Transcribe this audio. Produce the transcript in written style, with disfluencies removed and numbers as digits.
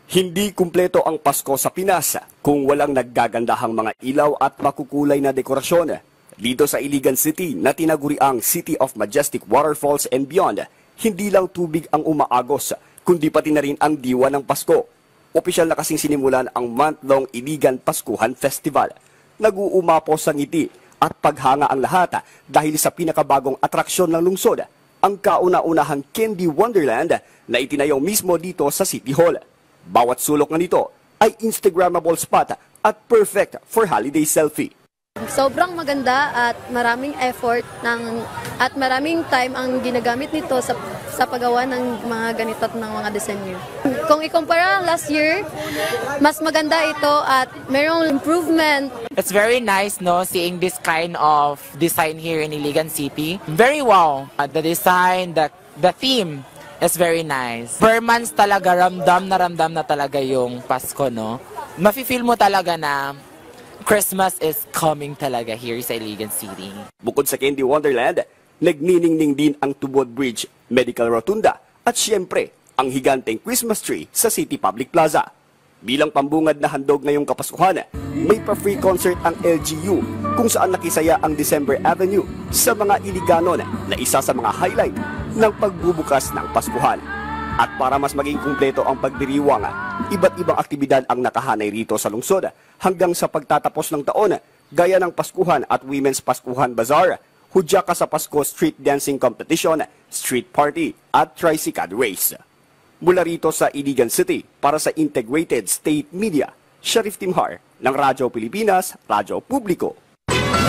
Hindi kumpleto ang Pasko sa Pinas kung walang naggagandahang mga ilaw at makukulay na dekorasyon. Dito sa Iligan City na tinaguriang City of Majestic Waterfalls and Beyond, hindi lang tubig ang umaagos, kundi pati na rin ang diwa ng Pasko. Opisyal na kasing sinimulan ang month-long Iligan Paskuhan Festival. Nag-uumapo sa ngiti at paghanga ang lahat dahil sa pinakabagong atraksyon ng lungsod, ang kauna-unahang Candy Wonderland na itinayo mismo dito sa City Hall. Bawat sulok na nito ay Instagrammable spot at perfect for holiday selfie. Sobrang maganda at maraming effort at maraming time ang ginagamit nito sa paggawa ng mga ganito at ng mga disenyo. Kung ikumpara last year, mas maganda ito at mayroong improvement. It's very nice, no, seeing this kind of design here in Iligan City. Very wow. The design, the theme is very nice. Per months talaga, ramdam na talaga yung Pasko, no? Mafe-feel mo talaga na Christmas is coming talaga here sa Iligan City. Bukod sa Candy Wonderland, nagniningning din ang Tubod Bridge Medical Rotunda at siyempre, ang higanteng Christmas tree sa City Public Plaza. Bilang pambungad na handog ngayong Kapaskuhan, may pa-free concert ang LGU kung saan nakisaya ang December Avenue sa mga Iliganon na isa sa mga highlight ng pagbubukas ng Paskuhan. At para mas maging kumpleto ang pagdiriwang, iba't ibang aktibidad ang nakahanay rito sa lungsod hanggang sa pagtatapos ng taon, gaya ng Paskuhan at Women's Paskuhan Bazaar, Hudyaka sa Pasko Street Dancing Competition, Street Party at Tricycad Race. Mula rito sa Iligan City para sa Integrated State Media, Sharif Timhar ng Radyo Pilipinas, Radyo Publiko.